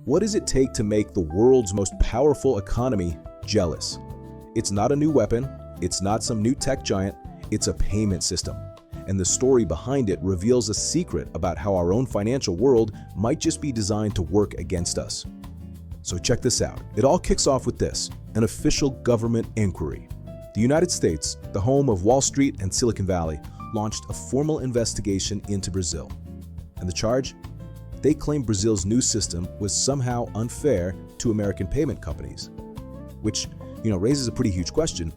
What does it take to make the world's most powerful economy jealous? It's not a new weapon, it's not some new tech giant, it's a payment system. And the story behind it reveals a secret about how our own financial world might just be designed to work against us. So check this out. It all kicks off with this, an official government inquiry. The United States, the home of Wall Street and Silicon Valley, launched a formal investigation into Brazil. And the charge? They claim Brazil's new system was somehow unfair to American payment companies. Which, raises a pretty huge question.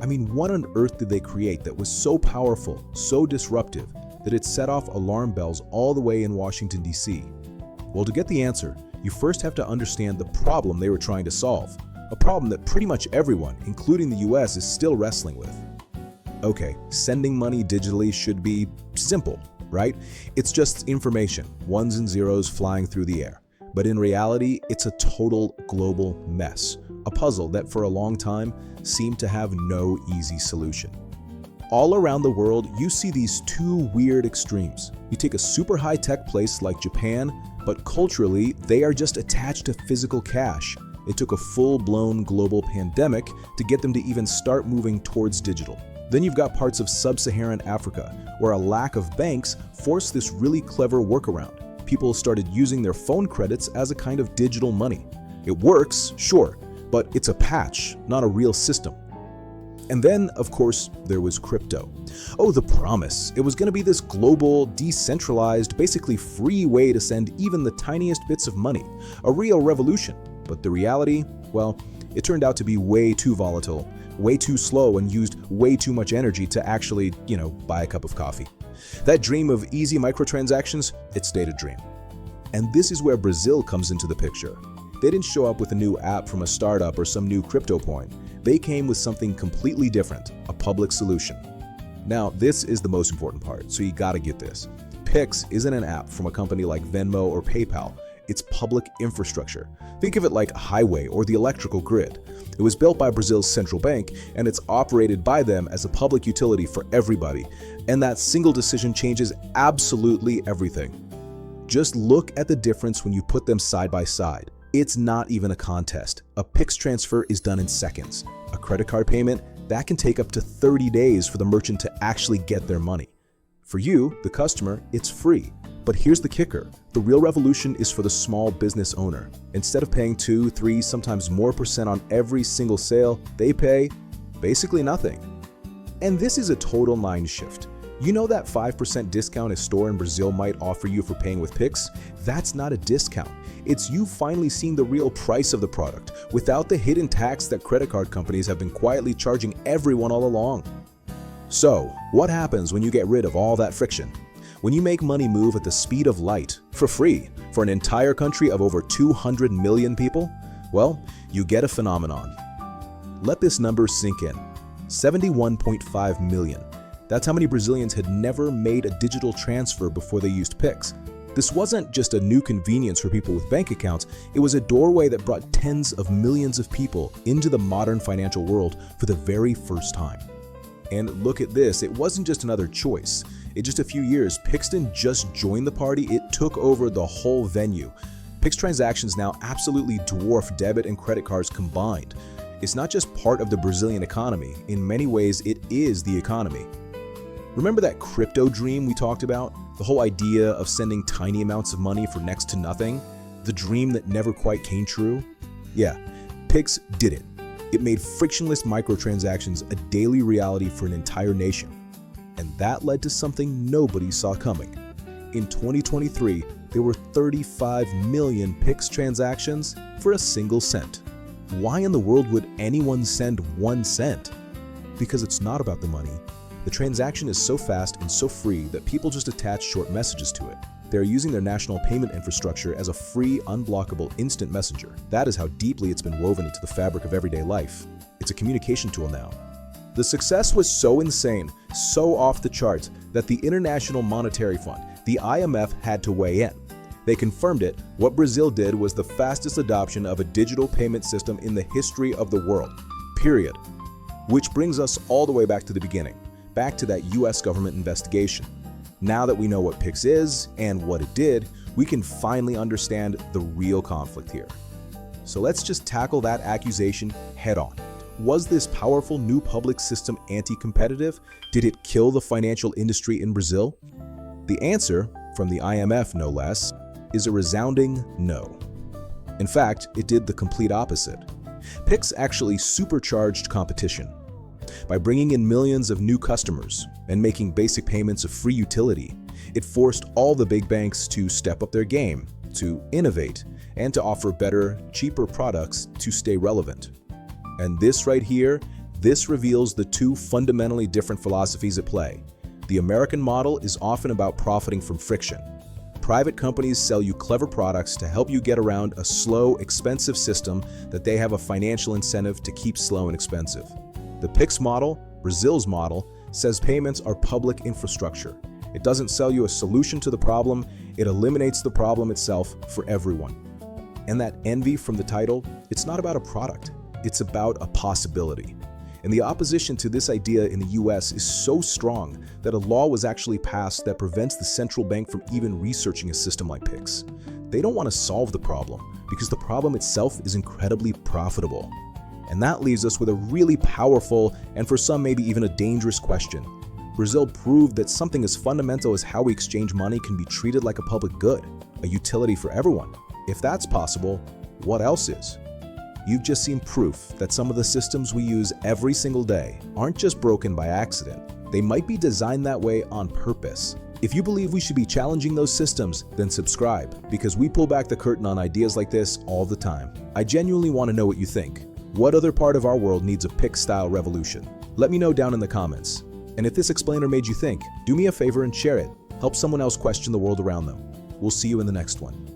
I mean, what on earth did they create that was so powerful, so disruptive, that it set off alarm bells all the way in Washington, D.C.? Well, to get the answer, you first have to understand the problem they were trying to solve. A problem that pretty much everyone, including the US, is still wrestling with. Okay, sending money digitally should be simple, right? It's just information, ones and zeros flying through the air. But in reality, it's a total global mess, a puzzle that for a long time seemed to have no easy solution. All around the world, you see these two weird extremes. You take a super high-tech place like Japan, but culturally, they are just attached to physical cash. It took a full-blown global pandemic to get them to even start moving towards digital. Then you've got parts of sub-Saharan Africa, where a lack of banks forced this really clever workaround. People started using their phone credits as a kind of digital money. It works, sure, but it's a patch, not a real system. And then, of course, there was crypto. Oh, the promise. It was going to be this global, decentralized, basically free way to send even the tiniest bits of money. A real revolution. But the reality, well, it turned out to be way too volatile, way too slow, and used way too much energy to actually, buy a cup of coffee. That dream of easy microtransactions, it stayed a dream. And this is where Brazil comes into the picture. They didn't show up with a new app from a startup or some new crypto coin. They came with something completely different, a public solution. Now, this is the most important part, so you gotta get this. Pix isn't an app from a company like Venmo or PayPal. It's public infrastructure. Think of it like a highway or the electrical grid. It was built by Brazil's central bank, and it's operated by them as a public utility for everybody. And that single decision changes absolutely everything. Just look at the difference when you put them side by side. It's not even a contest. A Pix transfer is done in seconds. A credit card payment, that can take up to 30 days for the merchant to actually get their money. For you, the customer, it's free. But here's the kicker. The real revolution is for the small business owner. Instead of paying 2, 3, sometimes more % on every single sale, they pay basically nothing. And this is a total mind shift. You know that 5% discount a store in Brazil might offer you for paying with Pix? That's not a discount. It's you finally seeing the real price of the product without the hidden tax that credit card companies have been quietly charging everyone all along. So, what happens when you get rid of all that friction? When you make money move at the speed of light, for free, for an entire country of over 200 million people? Well, you get a phenomenon. Let this number sink in. 71.5 million. That's how many Brazilians had never made a digital transfer before they used Pix. This wasn't just a new convenience for people with bank accounts, it was a doorway that brought tens of millions of people into the modern financial world for the very first time. And look at this, it wasn't just another choice. In just a few years, Pix didn't just join the party, it took over the whole venue. Pix transactions now absolutely dwarf debit and credit cards combined. It's not just part of the Brazilian economy, in many ways it is the economy. Remember that crypto dream we talked about? The whole idea of sending tiny amounts of money for next to nothing? The dream that never quite came true? Yeah, Pix did it. It made frictionless microtransactions a daily reality for an entire nation. And that led to something nobody saw coming. In 2023, there were 35 million Pix transactions for a single cent. Why in the world would anyone send 1 cent? Because it's not about the money. The transaction is so fast and so free that people just attach short messages to it. They are using their national payment infrastructure as a free, unblockable instant messenger. That is how deeply it's been woven into the fabric of everyday life. It's a communication tool now. The success was so insane, so off the charts, that the International Monetary Fund, the IMF, had to weigh in. They confirmed it. What Brazil did was the fastest adoption of a digital payment system in the history of the world. Period. Which brings us all the way back to the beginning. Back to that US government investigation. Now that we know what Pix is and what it did, we can finally understand the real conflict here. So let's just tackle that accusation head on. Was this powerful new public system anti-competitive? Did it kill the financial industry in Brazil? The answer, from the IMF no less, is a resounding no. In fact, it did the complete opposite. Pix actually supercharged competition. By bringing in millions of new customers and making basic payments a free utility, it forced all the big banks to step up their game, to innovate, and to offer better, cheaper products to stay relevant. And this right here, this reveals the two fundamentally different philosophies at play. The American model is often about profiting from friction. Private companies sell you clever products to help you get around a slow, expensive system that they have a financial incentive to keep slow and expensive. The Pix model, Brazil's model, says payments are public infrastructure. It doesn't sell you a solution to the problem, it eliminates the problem itself for everyone. And that envy from the title, it's not about a product, it's about a possibility. And the opposition to this idea in the US is so strong that a law was actually passed that prevents the central bank from even researching a system like Pix. They don't want to solve the problem because the problem itself is incredibly profitable. And that leaves us with a really powerful, and for some maybe even a dangerous question. Brazil proved that something as fundamental as how we exchange money can be treated like a public good, a utility for everyone. If that's possible, what else is? You've just seen proof that some of the systems we use every single day aren't just broken by accident. They might be designed that way on purpose. If you believe we should be challenging those systems, then subscribe, because we pull back the curtain on ideas like this all the time. I genuinely want to know what you think. What other part of our world needs a Pix-style revolution? Let me know down in the comments. And if this explainer made you think, do me a favor and share it. Help someone else question the world around them. We'll see you in the next one.